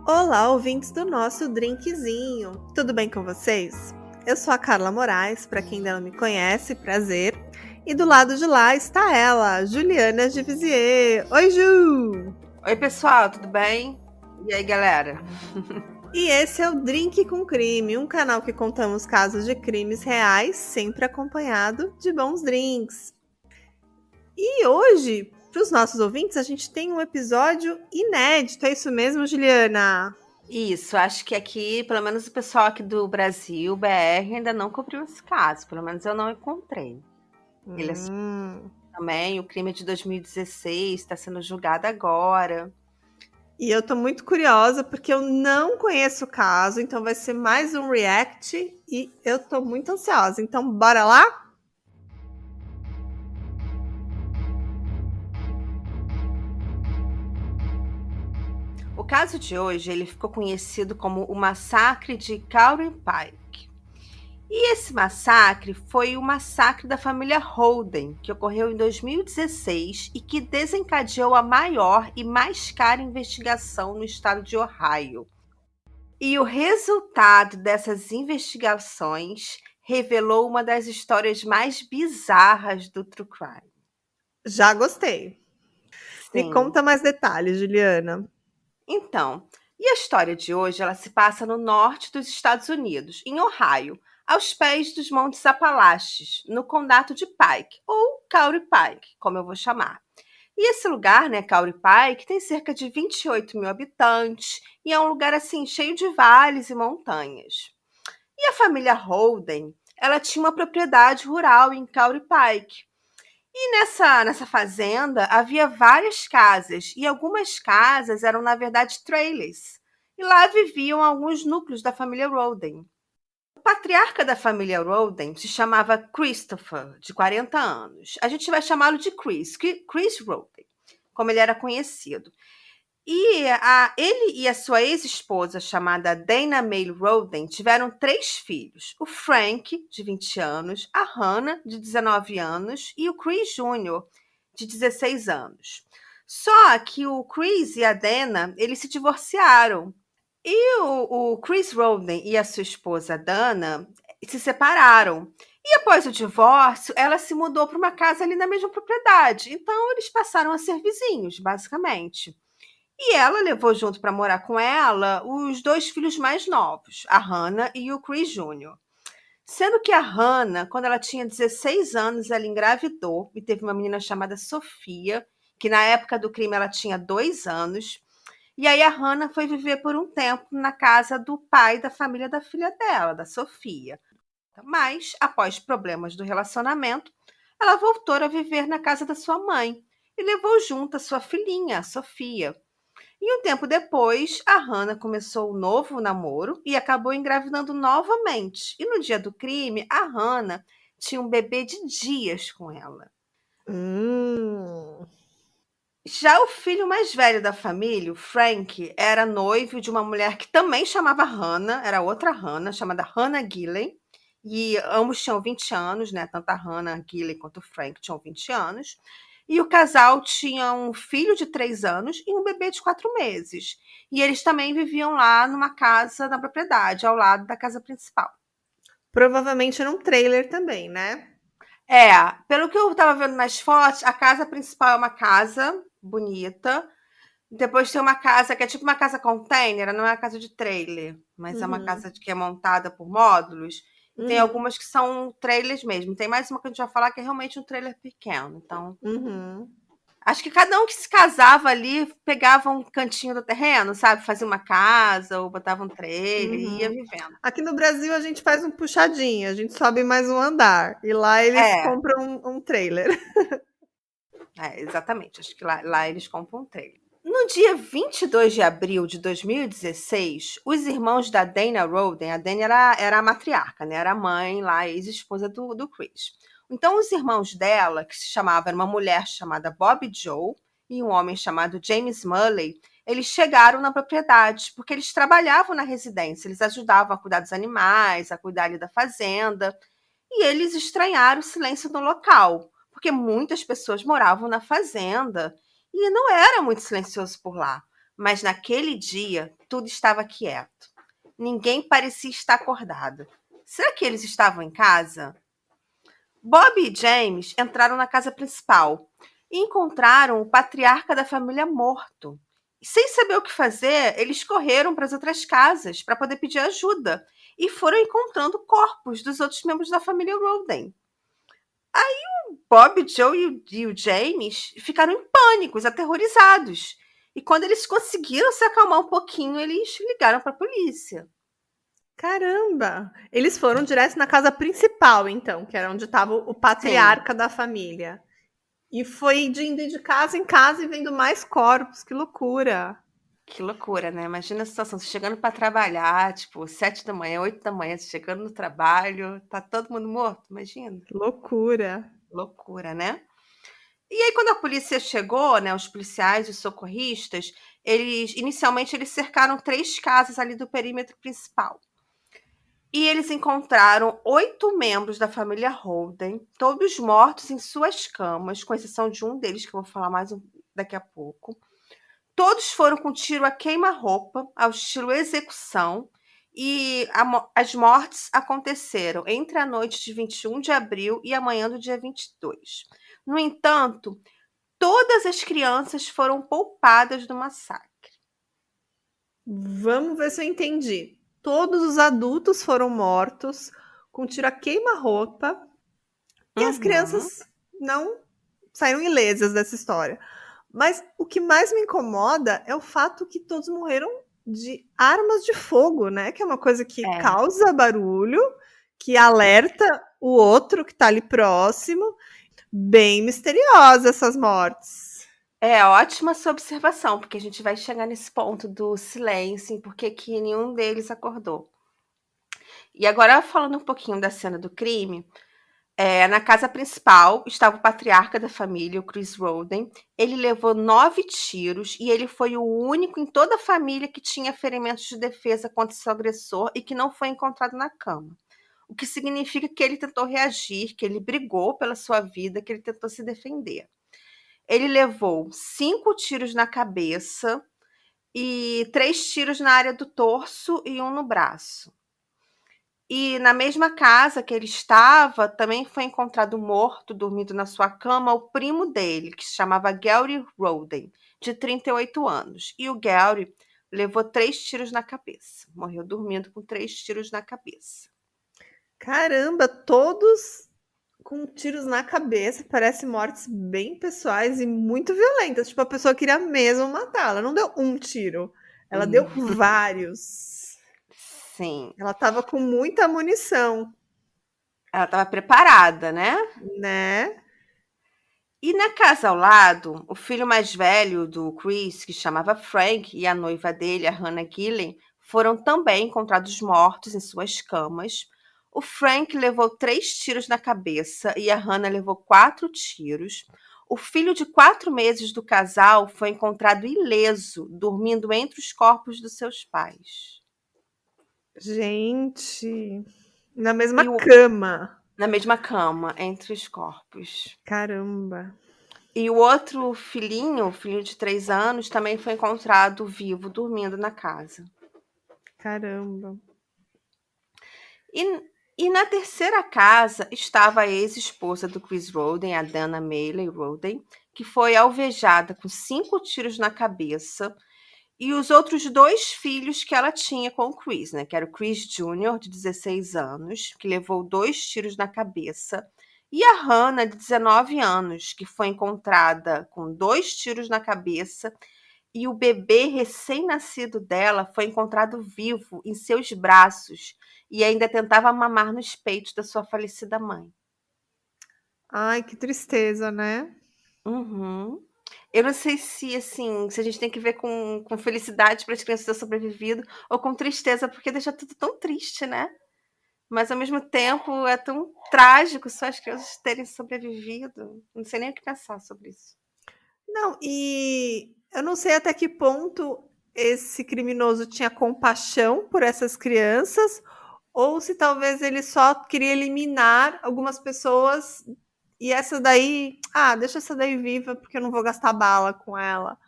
Olá, ouvintes do nosso drinkzinho. Tudo bem com vocês? Eu sou a Carla Moraes, para quem ainda não me conhece, prazer. E do lado de lá está ela, Juliana Givisier. Oi, Ju! Oi, pessoal, tudo bem? E aí, galera? E esse é o Drink com Crime, um canal que contamos casos de crimes reais, sempre acompanhado de bons drinks. E hoje, para os nossos ouvintes, a gente tem um episódio inédito. É isso mesmo, Juliana? Isso, acho que aqui, pelo menos o pessoal aqui do Brasil, BR, ainda não cobriu esse caso. Pelo menos eu não encontrei. Ele é também, o crime é de 2016, está sendo julgado agora. E eu tô muito curiosa porque eu não conheço o caso, então vai ser mais um react e eu tô muito ansiosa. Então, bora lá? O caso de hoje, ele ficou conhecido como o massacre de Cowrie Pike. E esse massacre foi o massacre da família Holden, que ocorreu em 2016 e que desencadeou a maior e mais cara investigação no estado de Ohio. E o resultado dessas investigações revelou uma das histórias mais bizarras do True Crime. Já gostei. Me Sim. conta mais detalhes, Juliana. Então, e a história de hoje, ela se passa no norte dos Estados Unidos, em Ohio, aos pés dos Montes Apalaches, no condado de Pike, ou Cowrie Pike, como eu vou chamar. E esse lugar, né, Cowrie Pike, tem cerca de 28 mil habitantes e é um lugar assim cheio de vales e montanhas. E a família Holden, ela tinha uma propriedade rural em Cowrie Pike. E nessa fazenda havia várias casas, e algumas casas eram, na verdade, trailers. E lá viviam alguns núcleos da família Roden. O patriarca da família Roden se chamava Christopher, de 40 anos. A gente vai chamá-lo de Chris Roden, como ele era conhecido. E ele e a sua ex-esposa, chamada Dana May Roden, tiveram 3 filhos. O Frank, de 20 anos, a Hannah, de 19 anos, e o Chris Jr., de 16 anos. Só que o Chris e a Dana, eles se divorciaram. E o Chris Roden e a sua esposa, Dana, se separaram. E após o divórcio, ela se mudou para uma casa ali na mesma propriedade. Então, eles passaram a ser vizinhos, basicamente. E ela levou junto para morar com ela os 2 filhos mais novos, a Hannah e o Chris Jr. Sendo que a Hannah, quando ela tinha 16 anos, ela engravidou e teve uma menina chamada Sofia, que na época do crime ela tinha 2 anos. E aí a Hannah foi viver por um tempo na casa do pai da família da filha dela, da Sofia. Mas, após problemas do relacionamento, ela voltou a viver na casa da sua mãe e levou junto a sua filhinha, a Sofia. E um tempo depois, a Hannah começou um novo namoro e acabou engravidando novamente. E no dia do crime, a Hannah tinha um bebê de dias com ela. Já o filho mais velho da família, o Frank, era noivo de uma mulher que também chamava Hannah, era outra Hannah, chamada Hannah Gillen. E ambos tinham 20 anos, né? Tanto a Hannah Gillen quanto o Frank tinham 20 anos. E o casal tinha um filho de 3 anos e um bebê de 4 meses. E eles também viviam lá numa casa na propriedade, ao lado da casa principal. Provavelmente num trailer também, né? É, pelo que eu estava vendo nas fotos, a casa principal é uma casa bonita. Depois tem uma casa que é tipo uma casa container, não é uma casa de trailer, mas é uma casa que é montada por módulos. E tem algumas que são trailers mesmo. Tem mais uma que a gente vai falar que é realmente um trailer pequeno. Então, acho que cada um que se casava ali pegava um cantinho do terreno, sabe? Fazia uma casa ou botava um trailer e ia vivendo. Aqui no Brasil a gente faz um puxadinho, a gente sobe mais um andar. E lá eles É, compram um trailer. exatamente. Acho que lá eles compram um trailer. No dia 22 de abril de 2016, os irmãos da Dana Roden, a Dana era a matriarca, né? Era a mãe lá, ex-esposa do Chris. Então, os irmãos dela, que se chamavam, uma mulher chamada Bobbie Joe e um homem chamado James Mulley, eles chegaram na propriedade, porque eles trabalhavam na residência, eles ajudavam a cuidar dos animais, a cuidar ali da fazenda, e eles estranharam o silêncio no local, porque muitas pessoas moravam na fazenda e não era muito silencioso por lá. Mas naquele dia, tudo estava quieto. Ninguém parecia estar acordado. Será que eles estavam em casa? Bob e James entraram na casa principal e encontraram o patriarca da família morto. Sem saber o que fazer, eles correram para as outras casas para poder pedir ajuda e foram encontrando corpos dos outros membros da família Roden. Aí o Bob, Joe e o James ficaram em pânicos, aterrorizados. E quando eles conseguiram se acalmar um pouquinho, eles ligaram para a polícia. Caramba! Eles foram direto na casa principal, então, que era onde estava o patriarca da família. E foi indo de casa em casa e vendo mais corpos. Que loucura! Que loucura, né? Imagina a situação, você chegando para trabalhar, tipo, 7 da manhã, 8 da manhã, você chegando no trabalho, tá todo mundo morto, imagina. Que loucura! Loucura, né? E aí, quando a polícia chegou, né, os policiais, os socorristas, inicialmente eles cercaram 3 casas ali do perímetro principal. E eles encontraram 8 membros da família Holden, todos mortos em suas camas, com exceção de um deles, que eu vou falar mais daqui a pouco. Todos foram com tiro a queima-roupa, ao estilo execução, e as mortes aconteceram entre a noite de 21 de abril e a manhã do dia 22. No entanto, todas as crianças foram poupadas do massacre. Vamos ver se eu entendi. Todos os adultos foram mortos com tiro a queima-roupa e as Uhum. crianças não saíram ilesas dessa história. Mas o que mais me incomoda é o fato que todos morreram de armas de fogo, né? Que é uma coisa que É. causa barulho, que alerta o outro que tá ali próximo. Bem misteriosa essas mortes. É ótima sua observação, porque a gente vai chegar nesse ponto do silêncio, e por que que nenhum deles acordou. E agora, falando um pouquinho da cena do crime, na casa principal estava o patriarca da família, o Chris Roden. Ele levou 9 tiros e ele foi o único em toda a família que tinha ferimentos de defesa contra seu agressor e que não foi encontrado na cama. O que significa que ele tentou reagir, que ele brigou pela sua vida, que ele tentou se defender. Ele levou 5 tiros na cabeça e 3 tiros na área do torso e um no braço. E na mesma casa que ele estava, também foi encontrado morto, dormindo na sua cama, o primo dele, que se chamava Gary Roden, de 38 anos. E o Gary levou 3 tiros na cabeça. Morreu dormindo com 3 tiros na cabeça. Caramba, todos com tiros na cabeça, parece mortes bem pessoais e muito violentas. Tipo, a pessoa queria mesmo matar. Ela não deu um tiro, ela deu vários. Sim, Ela tava com muita munição, ela estava preparada, né? né? E na casa ao lado, o filho mais velho do Chris, que chamava Frank, e a noiva dele, a Hannah Gillen, foram também encontrados mortos em suas camas. O Frank levou 3 tiros na cabeça e a Hannah levou 4 tiros. O filho de 4 meses do casal foi encontrado ileso, dormindo entre os corpos dos seus pais. Gente, na mesma E cama. na mesma cama, entre os corpos. Caramba. E o outro filhinho, o filho de 3 anos, também foi encontrado vivo, dormindo na casa. Caramba. E na terceira casa estava a ex-esposa do Chris Roden, a Dana Mayley Roden, que foi alvejada com 5 tiros na cabeça, e os outros 2 filhos que ela tinha com o Chris, né? Que era o Chris Jr., de 16 anos, que levou 2 tiros na cabeça, e a Hannah, de 19 anos, que foi encontrada com 2 tiros na cabeça, e o bebê recém-nascido dela foi encontrado vivo em seus braços e ainda tentava mamar nos peitos da sua falecida mãe. Ai, que tristeza, né? Uhum. Eu não sei se, assim, se a gente tem que ver com felicidade para as crianças terem sobrevivido ou com tristeza, porque deixa tudo tão triste, né? Mas ao mesmo tempo é tão trágico só as crianças terem sobrevivido. Não sei nem o que pensar sobre isso. Não, e eu não sei até que ponto esse criminoso tinha compaixão por essas crianças, ou se talvez ele só queria eliminar algumas pessoas e essa daí, deixa essa daí viva porque eu não vou gastar bala com ela.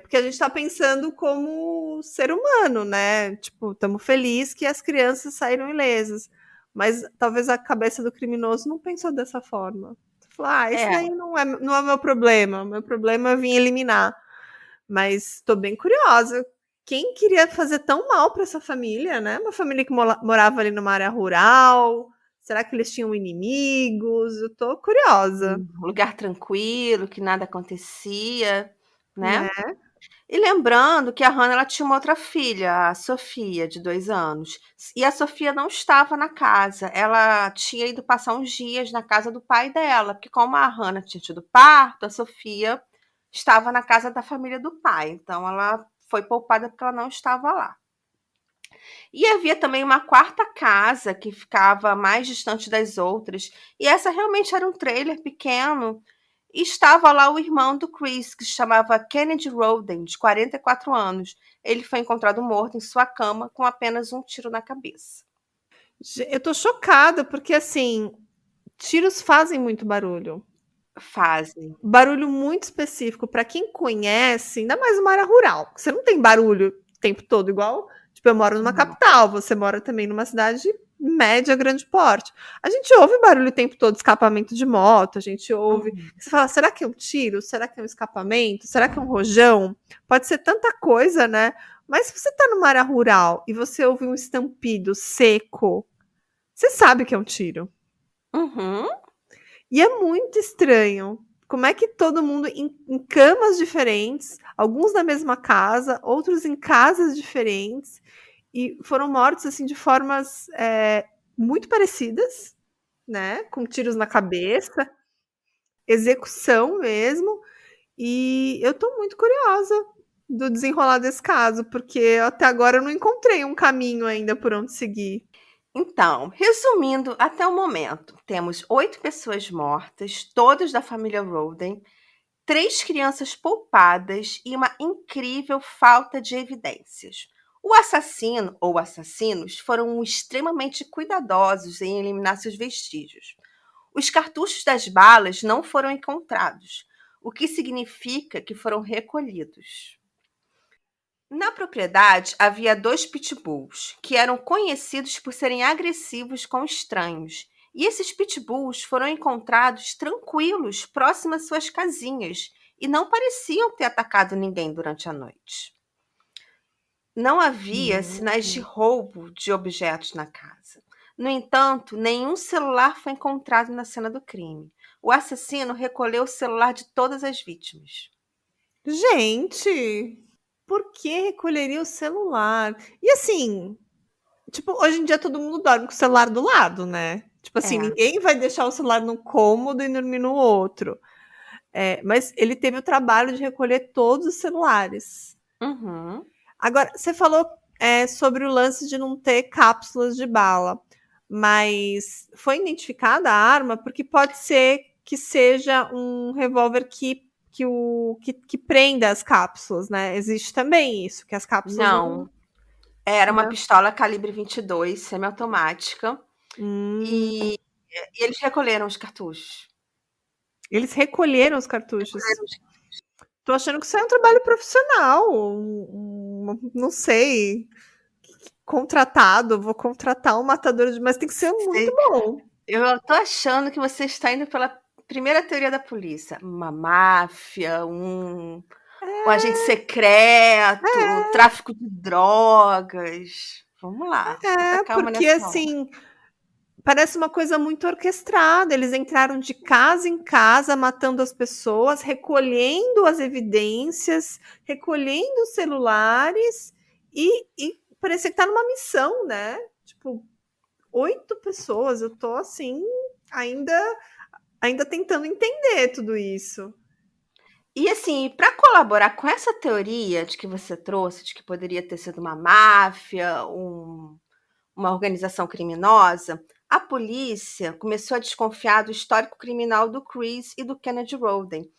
Porque a gente está pensando como ser humano, né? Tipo, estamos felizes que as crianças saíram ilesas. Mas talvez a cabeça do criminoso não pensou dessa forma. Falou, isso É, daí não é meu problema. Meu problema é vir eliminar. Mas estou bem curiosa. Quem queria fazer tão mal para essa família, né? Uma família que morava ali numa área rural. Será que eles tinham inimigos? Eu tô curiosa, um lugar tranquilo, que nada acontecia, né? né? E lembrando que a Hannah ela tinha uma outra filha, a Sofia, de 2 anos. E a Sofia não estava na casa. Ela tinha ido passar uns dias na casa do pai dela, porque como a Hannah tinha tido parto, a Sofia estava na casa da família do pai. Então ela foi poupada porque ela não estava lá. E havia também uma quarta casa que ficava mais distante das outras. E essa realmente era um trailer pequeno. E estava lá o irmão do Chris, que se chamava Kennedy Roden, de 44 anos. Ele foi encontrado morto em sua cama com apenas um tiro na cabeça. Eu tô chocada, porque assim, tiros fazem muito barulho. Fazem. Barulho muito específico. Para quem conhece, ainda mais uma área rural. Você não tem barulho o tempo todo, igual. Tipo, eu moro numa Não. capital, você mora também numa cidade média, grande porte. A gente ouve barulho o tempo todo, escapamento de moto, a gente ouve. Uhum. Você fala, será que é um tiro? Será que é um escapamento? Será que é um rojão? Pode ser tanta coisa, né? Mas se você tá numa área rural e você ouve um estampido seco, você sabe que é um tiro. Uhum. E é muito estranho. Como é que todo mundo em camas diferentes, alguns na mesma casa, outros em casas diferentes, e foram mortos assim de formas muito parecidas, né? Com tiros na cabeça, execução mesmo. E eu tô muito curiosa do desenrolar desse caso, porque até agora eu não encontrei um caminho ainda por onde seguir. Então, resumindo, até o momento, temos 8 pessoas mortas, todas da família Roden, 3 crianças poupadas e uma incrível falta de evidências. O assassino ou assassinos foram extremamente cuidadosos em eliminar seus vestígios. Os cartuchos das balas não foram encontrados, o que significa que foram recolhidos. Na propriedade havia 2 pitbulls, que eram conhecidos por serem agressivos com estranhos. E esses pitbulls foram encontrados tranquilos próximo às suas casinhas e não pareciam ter atacado ninguém durante a noite. Não havia sinais de roubo de objetos na casa. No entanto, nenhum celular foi encontrado na cena do crime. O assassino recolheu o celular de todas as vítimas. Gente, por que recolheria o celular? E assim, tipo, hoje em dia todo mundo dorme com o celular do lado, né? Tipo assim, É. ninguém vai deixar o celular num cômodo e dormir no outro. Mas ele teve o trabalho de recolher todos os celulares. Uhum. Agora, você falou sobre o lance de não ter cápsulas de bala, mas foi identificada a arma porque pode ser que seja um revólver que prenda as cápsulas, né? Existe também isso, que as cápsulas não. Não, era uma Né? pistola calibre 22, semiautomática, Hum, e e eles recolheram os cartuchos. eles recolheram os cartuchos. Recolheram os Tô achando que isso é um trabalho profissional, não sei, contratado. Vou contratar um matador de, mas tem que ser muito Você bom. eu tô achando que você está indo pela primeira teoria da polícia, uma máfia, um agente secreto, tráfico de drogas. Vamos lá, bota calma Porque nessa hora. assim, parece uma coisa muito orquestrada. Eles entraram de casa em casa, matando as pessoas, recolhendo as evidências, recolhendo os celulares e parecia que tá numa missão, né? Tipo, 8 pessoas. Eu tô assim, ainda, ainda tentando entender tudo isso. E assim, para colaborar com essa teoria de que você trouxe, de que poderia ter sido uma máfia, uma organização criminosa, a polícia começou a desconfiar do histórico criminal do Chris e do Kennedy Roden.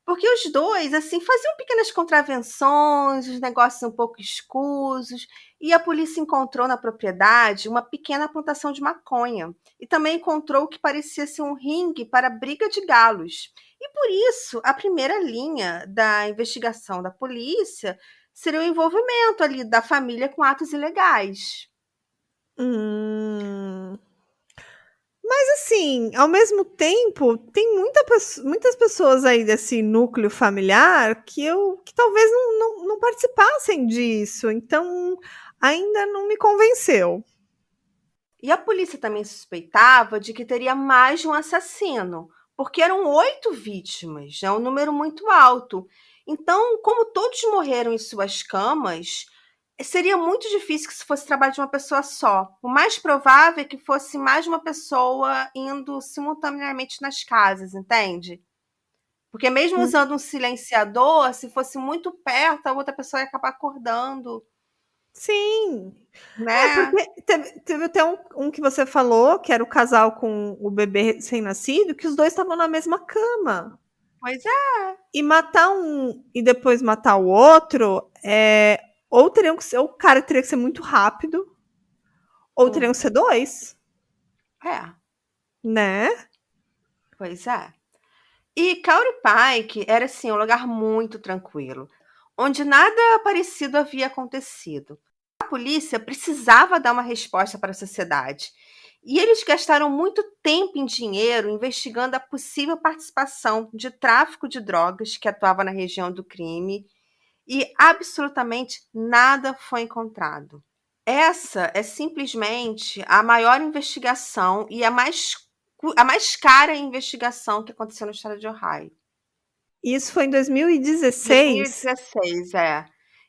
Porque os dois, assim, faziam pequenas contravenções, os negócios um pouco escusos, e a polícia encontrou na propriedade uma pequena plantação de maconha. E também encontrou o que parecia ser um ringue para briga de galos. E por isso, a primeira linha da investigação da polícia seria o envolvimento ali da família com atos ilegais. Hum. Mas assim, ao mesmo tempo, tem muitas pessoas aí desse núcleo familiar que talvez não participassem disso. Então, ainda não me convenceu. E a polícia também suspeitava de que teria mais de um assassino, porque eram 8 vítimas, é um número muito alto. Então, como todos morreram em suas camas, seria muito difícil que isso fosse trabalho de uma pessoa só. O mais provável é que fosse mais de uma pessoa indo simultaneamente nas casas, entende? Porque mesmo Hum. usando um silenciador, se fosse muito perto, a outra pessoa ia acabar acordando, Sim. É, né? porque teve até um que você falou, que era o casal com o bebê recém-nascido, que os dois estavam na mesma cama. Pois é. E matar um e depois matar o outro, ou teriam que ser, ou o cara teria que ser muito rápido, ou teriam que ser dois, É, né? pois é. E Cowrie Pike era assim um lugar muito tranquilo, onde nada parecido havia acontecido. A polícia precisava dar uma resposta para a sociedade. E eles gastaram muito tempo e dinheiro investigando a possível participação de tráfico de drogas que atuava na região do crime, e absolutamente nada foi encontrado. Essa é simplesmente a maior investigação e a mais cara investigação que aconteceu no estado de Ohio. Isso foi em 2016. 2016, é.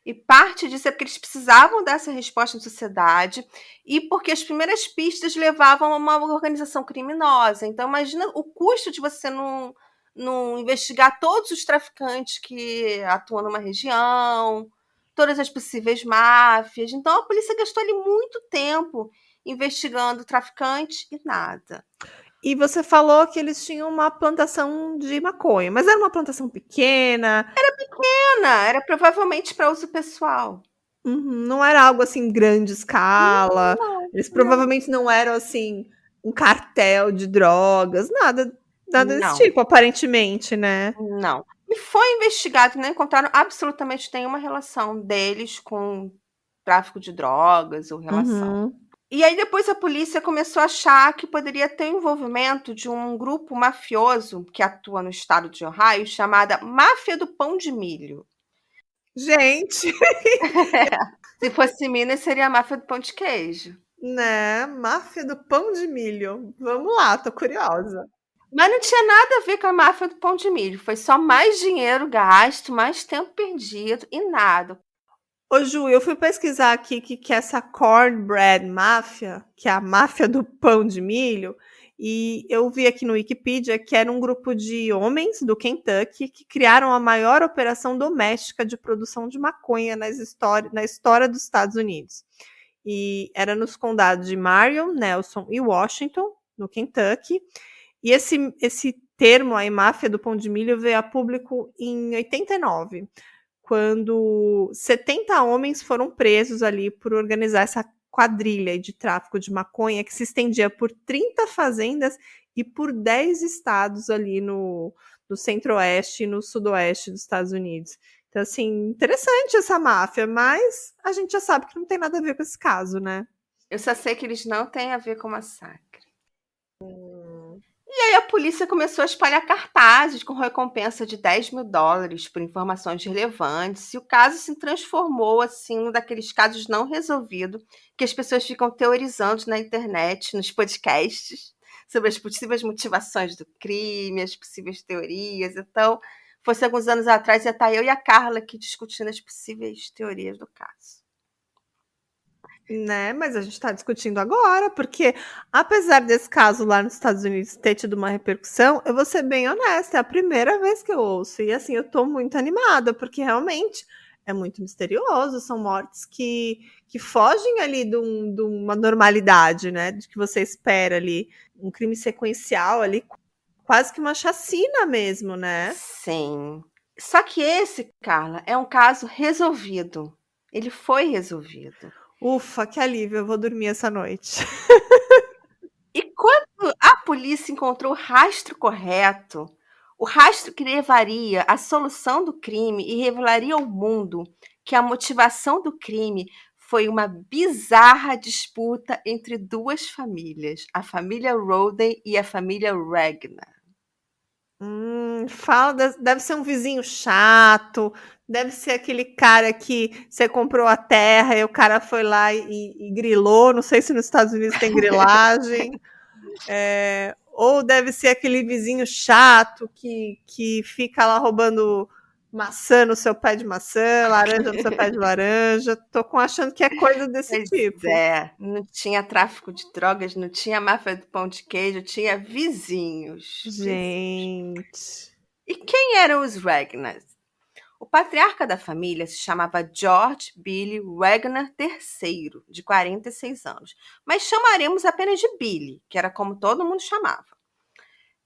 E parte disso é porque eles precisavam dessa resposta na sociedade e porque as primeiras pistas levavam a uma organização criminosa. Então, imagina o custo de você não investigar todos os traficantes que atuam numa região, todas as possíveis máfias. Então, a polícia gastou ali muito tempo investigando traficantes e nada. E você falou que eles tinham uma plantação de maconha, mas era uma plantação pequena. Era provavelmente para uso pessoal. Não era algo assim grande escala. Não, Eles não, provavelmente não eram assim um cartel de drogas, nada desse não. tipo, aparentemente, né? Não. E foi investigado e não encontraram absolutamente nenhuma relação deles com tráfico de drogas ou relação. Uhum. E aí depois a polícia começou a achar que poderia ter envolvimento de um grupo mafioso que atua no estado de Ohio, chamada Máfia do Pão de Milho. Gente, Se fosse Minas, seria a Máfia do Pão de Queijo. né? Máfia do pão de milho. Vamos lá, tô curiosa. Mas não tinha nada a ver com a máfia do pão de milho. Foi só mais dinheiro gasto, mais tempo perdido e nada. Ô, Ju, eu fui pesquisar aqui que é essa cornbread máfia, que é a máfia do pão de milho, e eu vi aqui no Wikipedia que era um grupo de homens do Kentucky que criaram a maior operação doméstica de produção de maconha na história dos Estados Unidos. E era nos condados de Marion, Nelson e Washington, no Kentucky. E esse termo aí, máfia do pão de milho, veio a público em 89, quando 70 homens foram presos ali por organizar essa quadrilha de tráfico de maconha que se estendia por 30 fazendas e por 10 estados ali no centro-oeste e no sudoeste dos Estados Unidos. Então, assim, interessante essa máfia, mas a gente já sabe que não tem nada a ver com esse caso, né? Eu só sei que eles não têm a ver com massacre. E aí a polícia começou a espalhar cartazes com recompensa de $10.000 por informações relevantes, e o caso se transformou assim num daqueles casos não resolvidos que as pessoas ficam teorizando na internet, nos podcasts, sobre as possíveis motivações do crime, as possíveis teorias. Então, fosse alguns anos atrás, ia estar eu e a Carla aqui discutindo as possíveis teorias do caso. Né, mas a gente está discutindo agora, porque apesar desse caso lá nos Estados Unidos ter tido uma repercussão, eu vou ser bem honesta, é a primeira vez que eu ouço. E assim, eu tô muito animada, porque realmente é muito misterioso, são mortes que fogem ali de uma normalidade, né? De que você espera ali, um crime sequencial ali, quase que uma chacina mesmo, né? Sim. Só que esse, Carla, é um caso resolvido. Ele foi resolvido. Ufa, que alívio, eu vou dormir essa noite. E quando a polícia encontrou o rastro correto, O rastro que levaria à solução do crime e revelaria ao mundo que a motivação do crime foi uma bizarra disputa entre duas famílias, a família Roden e a família Regner. Deve ser um vizinho chato, deve ser aquele cara que você comprou a terra e o cara foi lá e grilou. Não sei se nos Estados Unidos tem grilagem. Ou deve ser aquele vizinho chato que fica lá roubando maçã no seu pé de maçã, laranja no seu pé de laranja. Tô achando que é coisa desse tipo. Não tinha tráfico de drogas, não tinha máfia do pão de queijo, tinha vizinhos. Gente. E quem eram os Regners? O patriarca da família se chamava George Billy Regner III, de 46 anos, mas chamaremos apenas de Billy, que era como todo mundo chamava.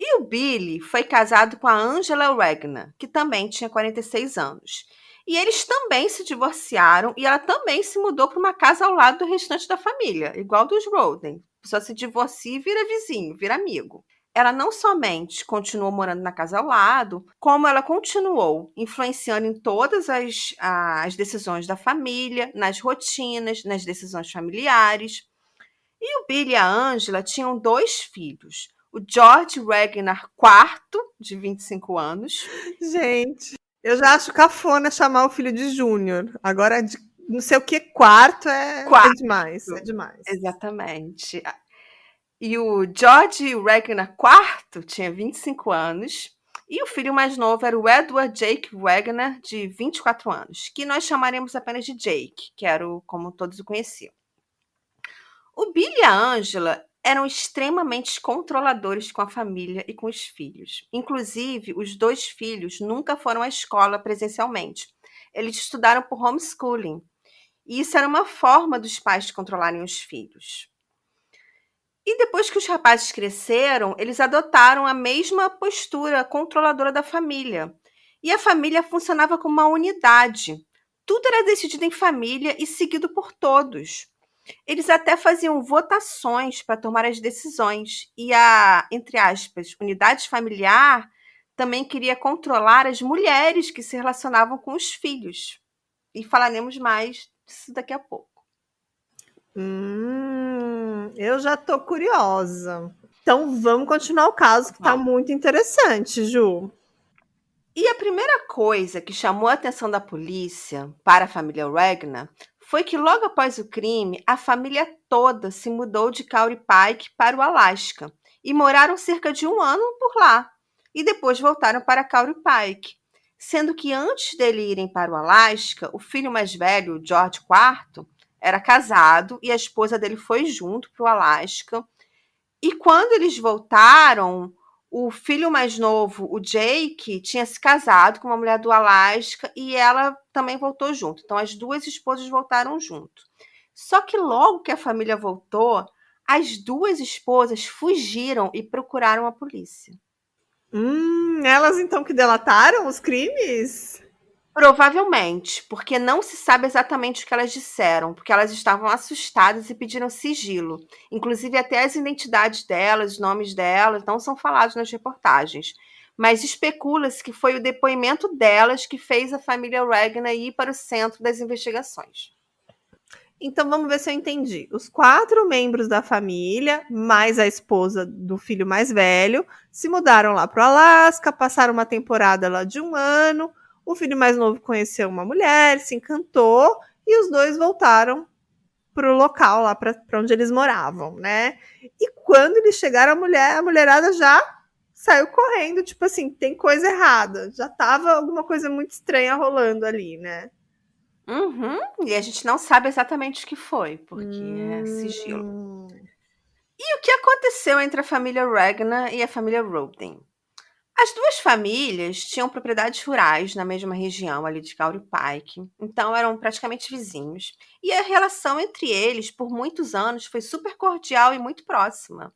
E o Billy foi casado com a Angela Regner, que também tinha 46 anos. E eles também se divorciaram e ela também se mudou para uma casa ao lado do restante da família, igual dos Roden. A pessoa se divorcia e vira vizinho, vira amigo. Ela não somente continuou morando na casa ao lado, como ela continuou influenciando em todas as decisões da família, nas rotinas, nas decisões familiares. E o Billy e a Angela tinham 2 filhos. O George Regner IV, de 25 anos. Gente, eu já acho cafona chamar o filho de Júnior. Agora, não sei o que, quarto é demais. É demais. Exatamente. E o George Regner IV tinha 25 anos. E o filho mais novo era o Edward Jake Regner, de 24 anos, que nós chamaremos apenas de Jake, que era como todos o conheciam. O Billy e a Angela eram extremamente controladores com a família e com os filhos. Inclusive, os 2 filhos nunca foram à escola presencialmente. Eles estudaram por homeschooling. E isso era uma forma dos pais controlarem os filhos. E depois que os rapazes cresceram, eles adotaram a mesma postura controladora da família. E a família funcionava como uma unidade. Tudo era decidido em família e seguido por todos. Eles até faziam votações para tomar as decisões. E a, entre aspas, unidade familiar também queria controlar as mulheres que se relacionavam com os filhos. E falaremos mais disso daqui a pouco. Eu já tô curiosa. Então vamos continuar o caso, que tá muito interessante, Ju. E a primeira coisa que chamou a atenção da polícia para a família Regner foi que logo após o crime, a família toda se mudou de Kauri Pike para o Alasca e moraram cerca de 1 ano por lá. E depois voltaram para Kauri Pike. Sendo que antes dele irem para o Alasca, o filho mais velho, George IV, era casado e a esposa dele foi junto para o Alasca. E quando eles voltaram, o filho mais novo, o Jake, tinha se casado com uma mulher do Alasca e ela também voltou junto. Então, as 2 esposas voltaram junto. Só que logo que a família voltou, as 2 esposas fugiram e procuraram a polícia. Elas então que delataram os crimes? Provavelmente, porque não se sabe exatamente o que elas disseram, porque elas estavam assustadas e pediram sigilo. Inclusive, até as identidades delas, os nomes delas, não são falados nas reportagens. Mas especula-se que foi o depoimento delas que fez a família Regner ir para o centro das investigações. Então vamos ver se eu entendi. Os 4 membros da família, mais a esposa do filho mais velho, se mudaram lá para o Alasca, passaram uma temporada lá de 1 ano. O filho mais novo conheceu uma mulher, se encantou e os 2 voltaram para o local lá para onde eles moravam, né? E quando eles chegaram, a mulherada já saiu correndo, tipo assim, tem coisa errada. Já tava alguma coisa muito estranha rolando ali, né? E a gente não sabe exatamente o que foi, porque é sigilo. E o que aconteceu entre a família Regner e a família Roden? As 2 famílias tinham propriedades rurais na mesma região ali de Kauri Pike, então eram praticamente vizinhos. E a relação entre eles, por muitos anos, foi super cordial e muito próxima.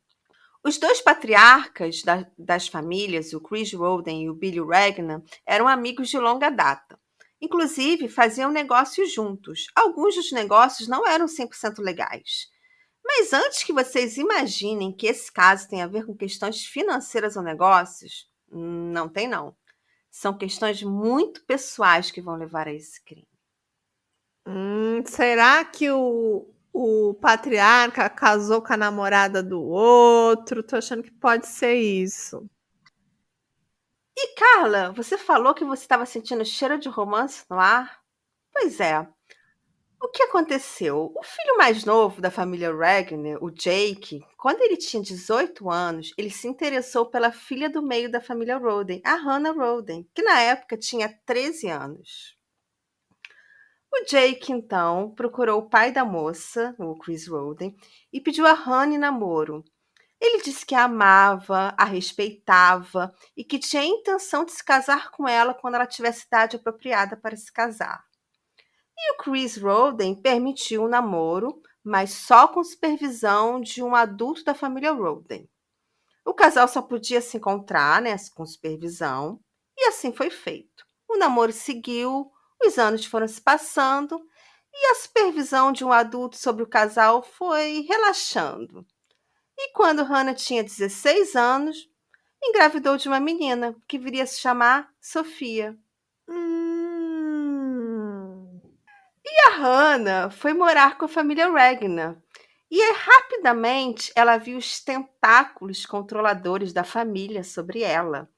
Os 2 patriarcas das famílias, o Chris Roden e o Billy Regner, eram amigos de longa data. Inclusive, faziam negócios juntos. Alguns dos negócios não eram 100% legais. Mas antes que vocês imaginem que esse caso tem a ver com questões financeiras ou negócios, Não tem, não. São questões muito pessoais que vão levar a esse crime. Será que o patriarca casou com a namorada do outro? Tô achando que pode ser isso. E, Carla, você falou que você estava sentindo cheiro de romance no ar? Pois é. O que aconteceu? O filho mais novo da família Regner, o Jake, quando ele tinha 18 anos, ele se interessou pela filha do meio da família Roden, a Hannah Roden, que na época tinha 13 anos. O Jake, então, procurou o pai da moça, o Chris Roden, e pediu a Hannah em namoro. Ele disse que a amava, a respeitava e que tinha a intenção de se casar com ela quando ela tivesse idade apropriada para se casar. E o Chris Roden permitiu o namoro, mas só com supervisão de um adulto da família Roden. O casal só podia se encontrar, né, com supervisão, e assim foi feito. O namoro seguiu, os anos foram se passando e a supervisão de um adulto sobre o casal foi relaxando. E quando Hannah tinha 16 anos, engravidou de uma menina que viria a se chamar Sofia. Hum. E a Hannah foi morar com a família Regner. E aí, rapidamente ela viu os tentáculos controladores da família sobre ela.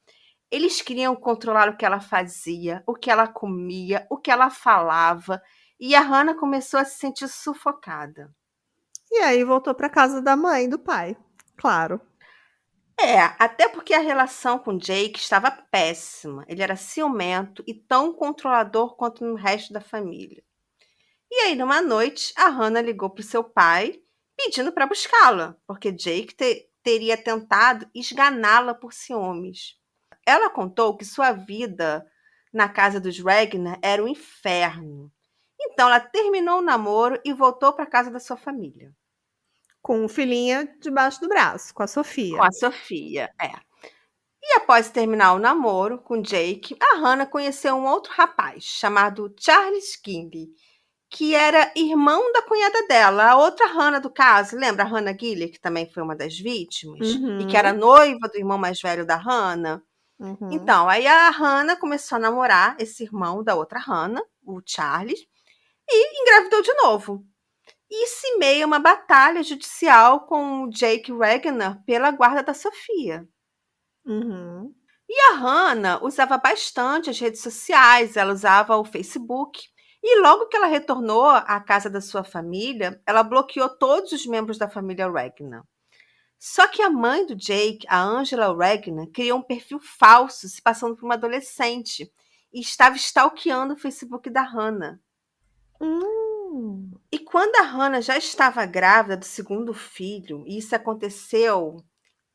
Eles queriam controlar o que ela fazia, o que ela comia, o que ela falava, e a Hannah começou a se sentir sufocada. E aí voltou para casa da mãe e do pai, claro. Até porque a relação com Jake estava péssima. Ele era ciumento e tão controlador quanto no resto da família. E aí, numa noite, a Hannah ligou para o seu pai pedindo para buscá-la, porque Jake teria tentado esganá-la por ciúmes. Ela contou que sua vida na casa dos Regner era um inferno. Então, ela terminou o namoro e voltou para a casa da sua família. Com o filhinho debaixo do braço, com a Com Sofia. a Sofia, E após terminar o namoro com Jake, a Hannah conheceu um outro rapaz chamado Charles King, que era irmão da cunhada dela, a outra Hannah do caso. Lembra a Hannah Giller, que também foi uma das vítimas? E que era Uhum, noiva do irmão mais velho da Hannah? uhum. Então, aí a Hannah começou a namorar esse irmão da outra Hannah, o Charles, e engravidou de novo. Isso em meio a uma batalha judicial com o Jake Regner pela guarda da Sofia. Uhum. E a Hannah usava bastante as redes sociais, ela usava o Facebook. E logo que ela retornou à casa da sua família, ela bloqueou todos os membros da família Regner. Só que a mãe do Jake, a Angela Regner, criou um perfil falso, se passando por uma adolescente, e estava stalkeando o Facebook da Hannah. Hum. E quando a Hannah já estava grávida do segundo filho, e isso aconteceu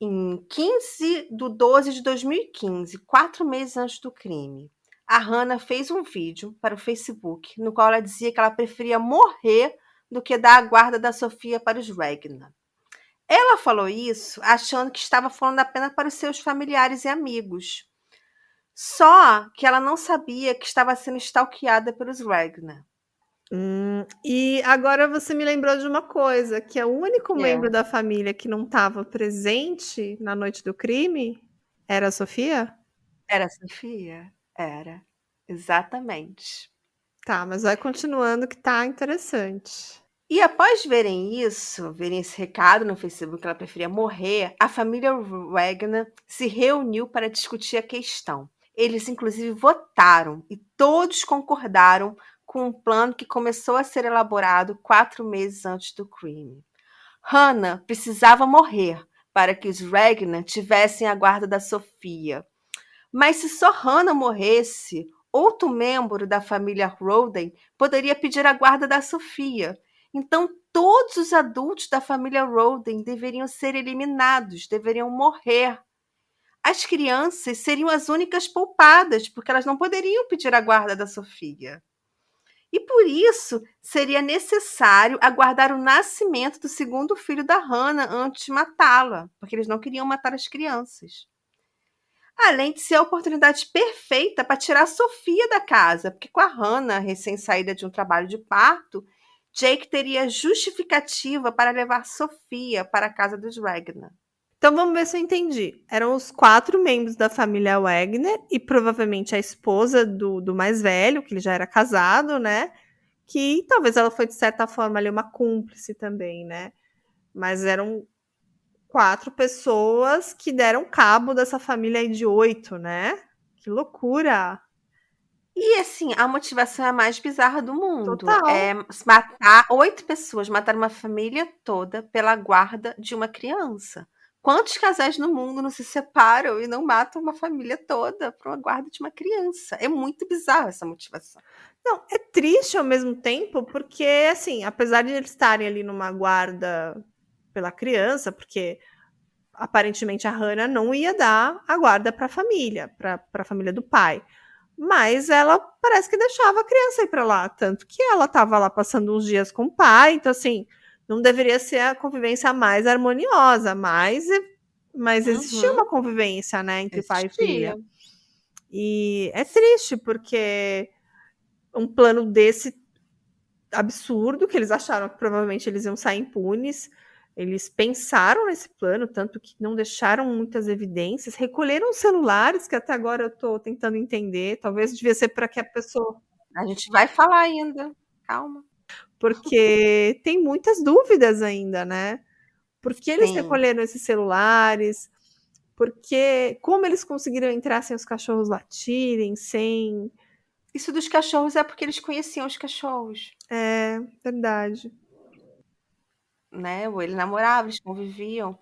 em 15 de 12 de 2015, 4 meses antes do crime, a Hannah fez um vídeo para o Facebook, no qual ela dizia que ela preferia morrer do que dar a guarda da Sofia para os Regner. Ela falou isso achando que estava falando apenas para os seus familiares e amigos. Só que ela não sabia que estava sendo stalkeada pelos Regner. E agora você me lembrou de uma coisa, que é o único membro É. da família que não estava presente na noite do crime era a Sofia? Era a Sofia? Era. Exatamente. Tá, mas vai continuando que tá interessante. E após verem isso, verem esse recado no Facebook que ela preferia morrer, a família Wagner se reuniu para discutir a questão. Eles, inclusive, votaram e todos concordaram com um plano que começou a ser elaborado 4 meses antes do crime. Hannah precisava morrer para que os Wagner tivessem a guarda da Sofia. Mas se só Hannah morresse, outro membro da família Roden poderia pedir a guarda da Sofia. Então, todos os adultos da família Roden deveriam ser eliminados, deveriam morrer. As crianças seriam as únicas poupadas, porque elas não poderiam pedir a guarda da Sofia. E por isso seria necessário aguardar o nascimento do segundo filho da Hannah antes de matá-la, porque eles não queriam matar as crianças. Além de ser a oportunidade perfeita para tirar a Sofia da casa, porque com a Hannah recém-saída de um trabalho de parto, Jake teria justificativa para levar Sofia para a casa dos Regner. Então vamos ver se eu entendi. Eram os 4 membros da família Wagner e provavelmente a esposa do mais velho, que ele já era casado, né? Que talvez ela foi, de certa forma, ali uma cúmplice também, né? Mas eram 4 pessoas que deram cabo dessa família aí de 8, né? Que loucura! E assim, a motivação é a mais bizarra do mundo. Total. É matar 8 pessoas, matar uma família toda pela guarda de uma criança. Quantos casais no mundo não se separam e não matam uma família toda por uma guarda de uma criança? É muito bizarro essa motivação. Não, é triste ao mesmo tempo, porque, assim, apesar de eles estarem ali numa guarda pela criança, porque aparentemente a Hannah não ia dar a guarda para a família do pai. Mas ela parece que deixava a criança ir para lá, tanto que ela estava lá passando uns dias com o pai, então assim, não deveria ser a convivência mais harmoniosa, mas existia Uhum, uma convivência, né, entre pai e existia. filha. E é triste porque um plano desse absurdo, que eles acharam que provavelmente eles iam sair impunes, eles pensaram nesse plano, tanto que não deixaram muitas evidências, recolheram os celulares, que até agora eu estou tentando entender, talvez devia ser para que a pessoa. A gente vai falar ainda. Calma. Porque tem muitas dúvidas ainda, né? Por que eles Sim. recolheram esses celulares? Porque como eles conseguiram entrar sem os cachorros latirem, sem. Isso dos cachorros é porque eles conheciam os cachorros, É, verdade. né? Ou eles namoravam, eles conviviam.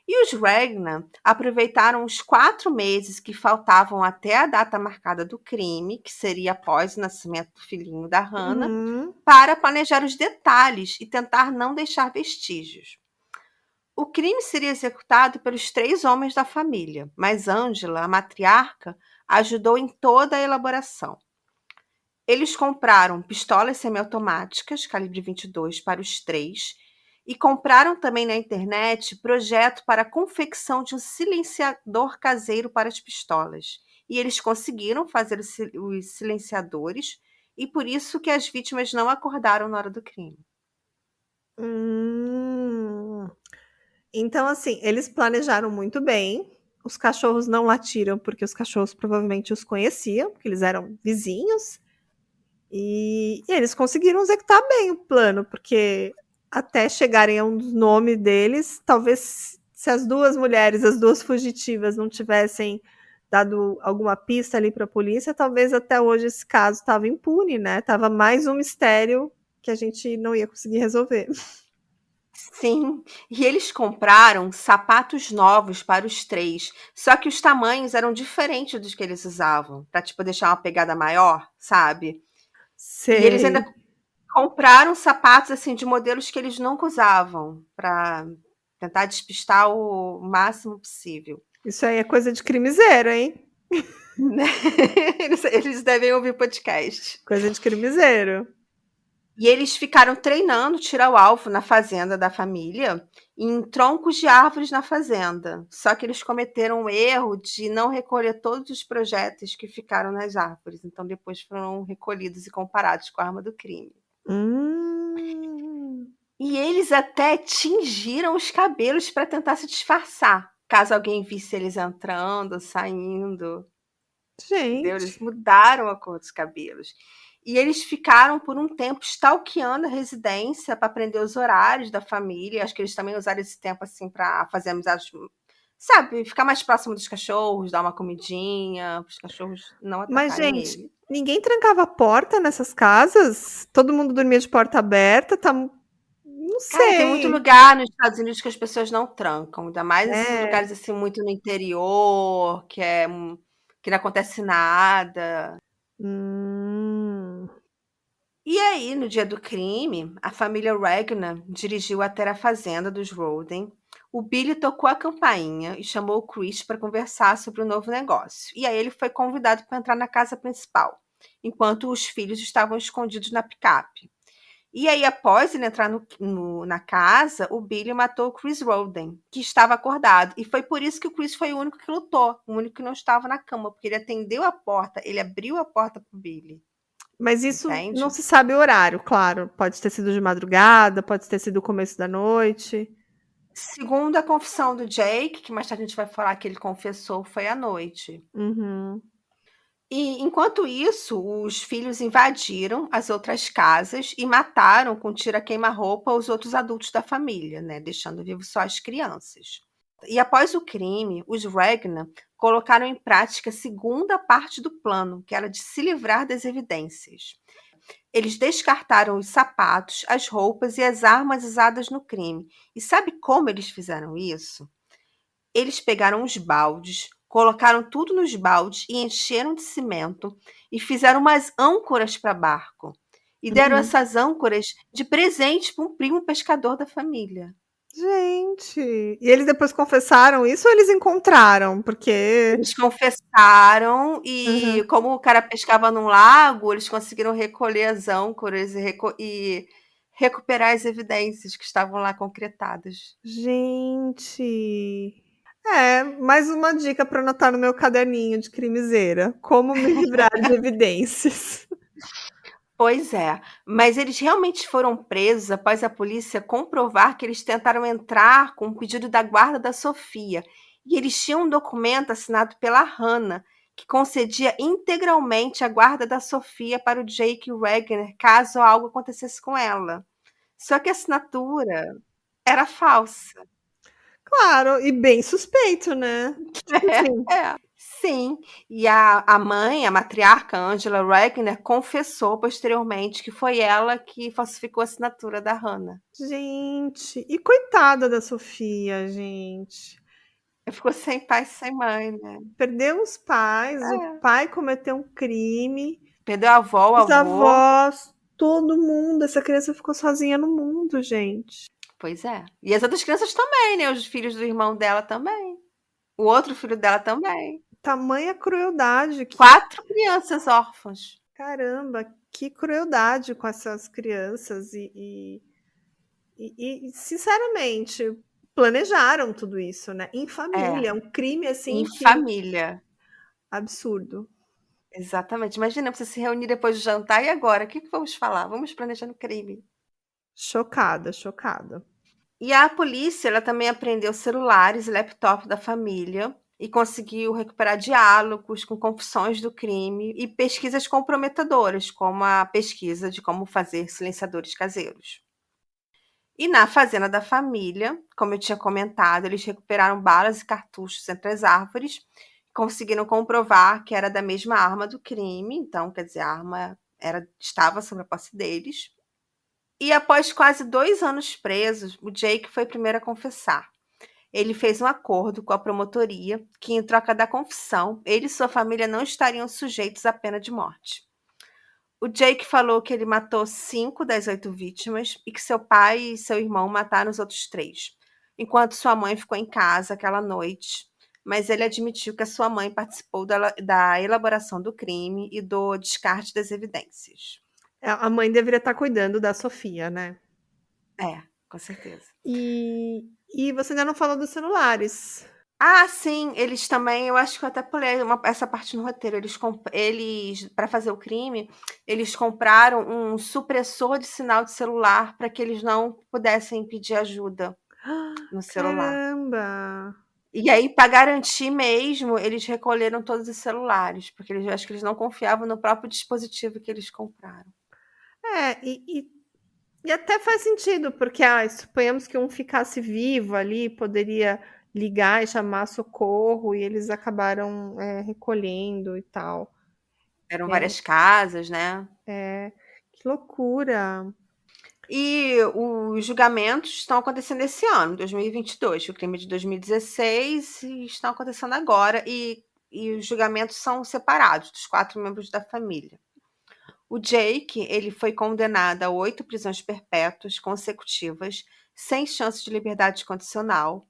E os Ragnar aproveitaram os 4 meses que faltavam até a data marcada do crime, que seria após o nascimento do filhinho da Hannah, Uhum. para planejar os detalhes e tentar não deixar vestígios. O crime seria executado pelos 3 homens da família, mas Angela, a matriarca, ajudou em toda a elaboração. Eles compraram pistolas semiautomáticas calibre 22 para os 3 e compraram também na internet projeto para a confecção de um silenciador caseiro para as pistolas. E eles conseguiram fazer os silenciadores e por isso que as vítimas não acordaram na hora do crime. Hum. Então, assim, eles planejaram muito bem. Os cachorros não latiram porque os cachorros provavelmente os conheciam, porque eles eram vizinhos. E eles conseguiram executar bem o plano, porque até chegarem a um nome deles, talvez se as 2 mulheres, as 2 fugitivas, não tivessem dado alguma pista ali para a polícia, talvez até hoje esse caso estava impune, né? Tava mais um mistério que a gente não ia conseguir resolver. Sim, e eles compraram sapatos novos para os 3, só que os tamanhos eram diferentes dos que eles usavam, para tipo deixar uma pegada maior, sabe? E eles Sei. ainda compraram sapatos assim de modelos que eles nunca usavam, para tentar despistar o máximo possível. Isso aí é coisa de crimezeiro, hein? Né? Eles devem ouvir podcast. Coisa de crimezeiro. E eles ficaram treinando tirar o alvo na fazenda da família, em troncos de árvores na fazenda. Só que eles cometeram o erro de não recolher todos os projéteis que ficaram nas árvores. Então depois foram recolhidos e comparados com a arma do crime. Hum. E eles até tingiram os cabelos para tentar se disfarçar, caso alguém visse eles entrando, saindo. Entendeu? Eles Gente. mudaram a cor dos cabelos. E eles ficaram por um tempo stalkeando a residência para aprender os horários da família. Acho que eles também usaram esse tempo assim para fazer amizades, sabe, ficar mais próximo dos cachorros, dar uma comidinha, para os cachorros não Mas, atacarem gente, ele. ninguém trancava a porta nessas casas? Todo mundo dormia de porta aberta? Tá. Não Cara, tem muito sei. lugar nos Estados Unidos que as pessoas não trancam, ainda mais esses É. lugares assim muito no interior, que não acontece nada. Hum. E aí, no dia do crime, a família Ragnar dirigiu até a fazenda dos Roden. O Billy tocou a campainha e chamou o Chris para conversar sobre o novo negócio. E aí ele foi convidado para entrar na casa principal, enquanto os filhos estavam escondidos na picape. E aí, após ele entrar na casa, o Billy matou o Chris Roden, que estava acordado. E foi por isso que o Chris foi o único que lutou, o único que não estava na cama, porque ele atendeu a porta, ele abriu a porta para o Billy. Mas isso não Entende? se sabe o horário, claro. Pode ter sido de madrugada, pode ter sido o começo da noite. Segundo a confissão do Jake, que mais tarde a gente vai falar que ele confessou, foi à noite. Uhum. E enquanto isso, os filhos invadiram as outras casas e mataram com tiro a queima-roupa os outros adultos da família, né, deixando vivos só as crianças. E após o crime, os Ragnar colocaram em prática a segunda parte do plano, que era de se livrar das evidências. Eles descartaram os sapatos, as roupas e as armas usadas no crime. E sabe como eles fizeram isso? Eles pegaram os baldes, colocaram tudo nos baldes e encheram de cimento e fizeram umas âncoras para barco. E deram Uhum. essas âncoras de presente para um primo pescador da família. Gente, e eles depois confessaram isso ou eles encontraram? Porque. Eles confessaram e, Uhum. como o cara pescava num lago, eles conseguiram recolher as âncoras e recuperar as evidências que estavam lá concretadas. Gente. É, mais uma dica para anotar no meu caderninho de crimezeira. Como me livrar de evidências. Pois é, mas eles realmente foram presos após a polícia comprovar que eles tentaram entrar com um pedido da guarda da Sofia. E eles tinham um documento assinado pela Hannah, que concedia integralmente a guarda da Sofia para o Jake Wagner caso algo acontecesse com ela. Só que a assinatura era falsa. Claro, e bem suspeito, né? Tipo assim, É. Sim, e a mãe, a matriarca Angela Wagner, confessou posteriormente que foi ela que falsificou a assinatura da Hannah. gente. E coitada da Sofia, gente. Ficou sem pai e sem mãe, né. Perdeu os pais, o É. pai cometeu um crime, Perdeu a avó, o os avô. avós, todo mundo. Essa criança ficou sozinha no mundo, gente. Pois é. E as outras crianças também, né, os filhos do irmão dela também. O outro filho dela também. Tamanha crueldade que 4 crianças órfãs. caramba, que crueldade com essas crianças sinceramente, planejaram tudo isso, né, em É, família, um crime, em assim, que família. absurdo. Exatamente. Imagina você se reunir depois do jantar: "E agora, o que que vamos falar? Vamos planejar um crime". Chocada, chocada. E a polícia, ela também apreendeu celulares e laptop da família e conseguiu recuperar diálogos com confissões do crime e pesquisas comprometedoras, como a pesquisa de como fazer silenciadores caseiros. E na fazenda da família, como eu tinha comentado, eles recuperaram balas e cartuchos entre as árvores, conseguiram comprovar que era da mesma arma do crime, então, quer dizer, a arma estava sob a posse deles. E após quase 2 anos presos, o Jake foi o primeiro a confessar. Ele fez um acordo com a promotoria que, em troca da confissão, ele e sua família não estariam sujeitos à pena de morte. O Jake falou que ele matou 5 das 8 vítimas e que seu pai e seu irmão mataram os outros 3, enquanto sua mãe ficou em casa aquela noite. Mas ele admitiu que a sua mãe participou da elaboração do crime e do descarte das evidências. A mãe deveria estar cuidando da Sofia, né. É, com certeza. E você ainda não falou dos celulares. Ah, sim, eles também, eu acho que eu até pulei essa parte no roteiro. Eles, para fazer o crime, eles compraram um supressor de sinal de celular para que eles não pudessem pedir ajuda no celular. Caramba! E aí, para garantir mesmo, eles recolheram todos os celulares, porque eles, eu acho que eles não confiavam no próprio dispositivo que eles compraram. É, e até faz sentido, porque, suponhamos que um ficasse vivo ali, poderia ligar e chamar socorro, e eles acabaram, recolhendo e tal. Eram várias casas, né? Que loucura! E os julgamentos estão acontecendo esse ano, 2022. O crime é de 2016 e estão acontecendo agora. E os julgamentos são separados dos 4 membros da família. O Jake, ele foi condenado a 8 prisões perpétuas consecutivas, sem chance de liberdade condicional.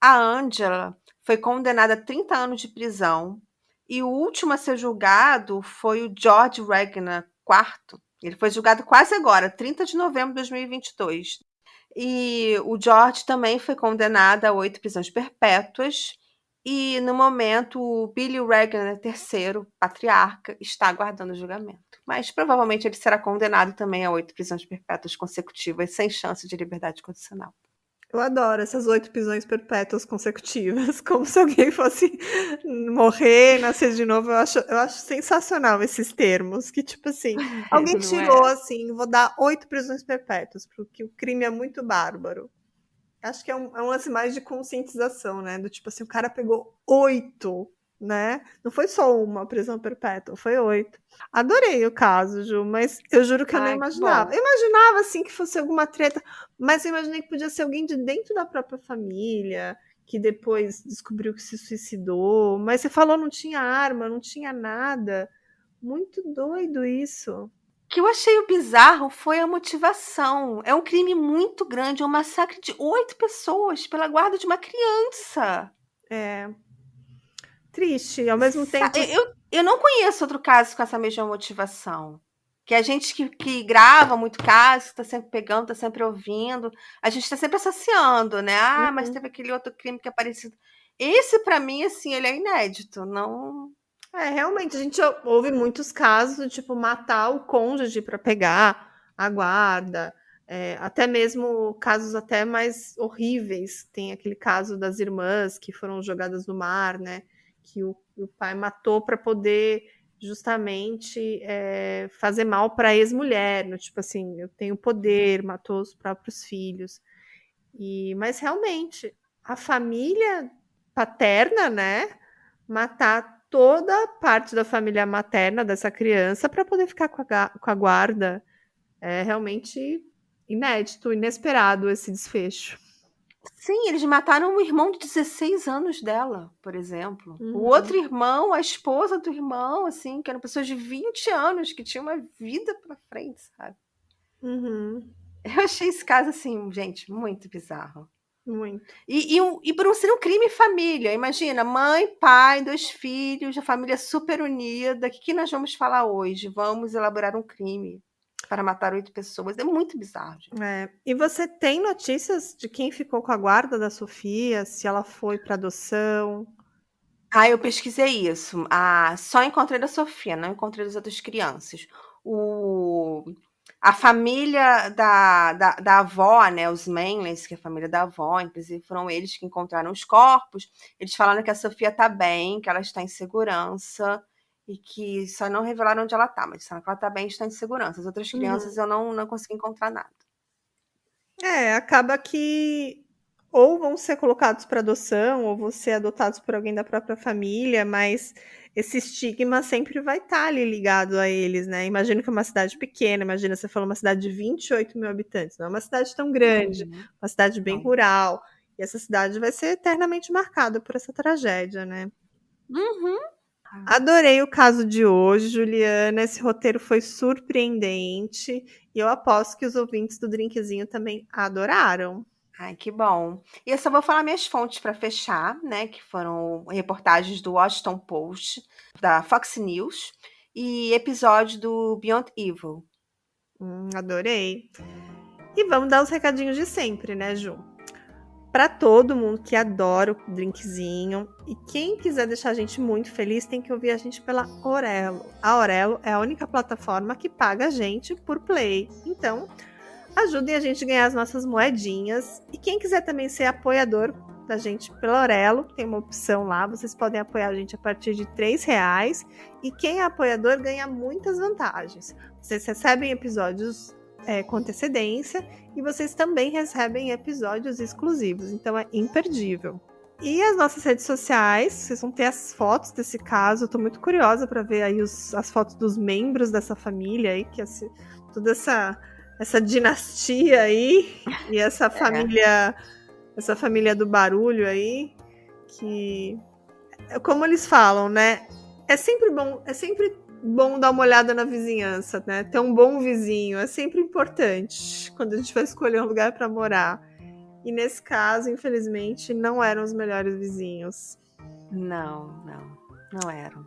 A Angela foi condenada a 30 anos de prisão. E o último a ser julgado foi o George Wagner, quarto. Ele foi julgado quase agora, 30 de novembro de 2022. E o George também foi condenado a 8 prisões perpétuas. E, no momento, o Billy Wagner III, patriarca, está aguardando o julgamento. Mas provavelmente ele será condenado também a 8 prisões perpétuas consecutivas, sem chance de liberdade condicional. Eu adoro essas 8 prisões perpétuas consecutivas, como se alguém fosse morrer, nascer de novo. Eu acho sensacional esses termos, que tipo assim, alguém Não tirou é? assim, vou dar 8 prisões perpétuas, porque o crime é muito bárbaro. Acho que é um lance mais de conscientização, né? Do tipo assim, o cara pegou 8, né? Não foi só uma prisão perpétua, foi 8. Adorei o caso, Ju, mas eu juro que eu não Ai, que imaginava. bom. Eu imaginava, assim, que fosse alguma treta, mas eu imaginei que podia ser alguém de dentro da própria família, que depois descobriu que se suicidou. Mas você falou não tinha arma, não tinha nada. Muito doido isso. O que eu achei o bizarro foi a motivação. É um crime muito grande, é um massacre de 8 pessoas pela guarda de uma criança. É triste, ao mesmo tempo. Eu não conheço outro caso com essa mesma motivação. Que a gente que grava muito caso, que tá sempre pegando, tá sempre ouvindo, a gente tá sempre associando, né? Ah, mas Uhum. teve aquele outro crime que é parecido. Esse, para mim, assim, ele é inédito. Não. É, realmente, a gente ouve muitos casos do tipo matar o cônjuge para pegar a guarda, até mesmo casos até mais horríveis. Tem aquele caso das irmãs que foram jogadas no mar, né? Que o pai matou para poder justamente fazer mal para a ex-mulher, no tipo assim, eu tenho poder, matou os próprios filhos. Mas realmente, a família paterna, né? Matar toda a parte da família materna dessa criança para poder ficar com a guarda. É realmente inédito, inesperado esse desfecho. Sim, eles mataram o irmão de 16 anos dela, por exemplo. O Uhum, outro irmão, a esposa do irmão, assim, que eram pessoas de 20 anos, que tinham uma vida pra frente, sabe? uhum, Eu achei esse caso, assim, gente, muito bizarro. muito. E por ser um crime família, imagina, mãe, pai, 2 filhos, a família super unida. O que nós vamos falar hoje? Vamos elaborar um crime para matar 8 pessoas. É muito bizarro, gente. E você tem notícias de quem ficou com a guarda da Sofia? Se ela foi para adoção? Ah, eu pesquisei isso. Ah, só encontrei da Sofia, não encontrei das outras crianças. O, a família da avó, né, os Manleys, que é a família da avó, inclusive foram eles que encontraram os corpos. Eles falaram que a Sofia está bem, que ela está em segurança e que só não revelaram onde ela está, mas disseram que ela está bem e está em segurança. As outras crianças Uhum. eu não consegui encontrar nada. Acaba que ou vão ser colocados para adoção, ou vão ser adotados por alguém da própria família, mas esse estigma sempre vai estar ali ligado a eles, né? Imagino que é uma cidade pequena, imagina, você falou uma cidade de 28 mil habitantes, não é uma cidade tão grande, Uhum. uma cidade bem Então, rural, e essa cidade vai ser eternamente marcada por essa tragédia, né? uhum. Adorei o caso de hoje, Juliana. Esse roteiro foi surpreendente e eu aposto que os ouvintes do Drinkzinho também adoraram. Ai, que bom. E eu só vou falar minhas fontes para fechar, né, que foram reportagens do Washington Post, da Fox News e episódio do Beyond Evil. Adorei. E vamos dar os recadinhos de sempre, né, Ju? Para todo mundo que adora o drinkzinho e quem quiser deixar a gente muito feliz, tem que ouvir a gente pela Aurelo. A Aurelo é a única plataforma que paga a gente por play. Então, ajudem a gente a ganhar as nossas moedinhas. E quem quiser também ser apoiador da gente pela Aurelo, tem uma opção lá, vocês podem apoiar a gente a partir de R$3. E quem é apoiador ganha muitas vantagens. Vocês recebem episódios com antecedência e vocês também recebem episódios exclusivos, então é imperdível. E as nossas redes sociais, vocês vão ter as fotos desse caso. Eu tô muito curiosa para ver aí as fotos dos membros dessa família aí, que toda essa dinastia aí e essa família do barulho aí, que como eles falam, né? É sempre bom dar uma olhada na vizinhança, né? Ter um bom vizinho é sempre importante quando a gente vai escolher um lugar para morar. E nesse caso, infelizmente, não eram os melhores vizinhos. Não eram.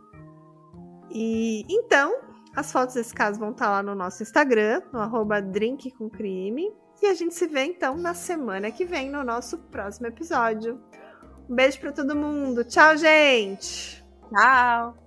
E então, as fotos desse caso vão estar lá no nosso Instagram, no @drinkcomcrime. E a gente se vê então na semana que vem no nosso próximo episódio. Um beijo para todo mundo. Tchau, gente! Tchau!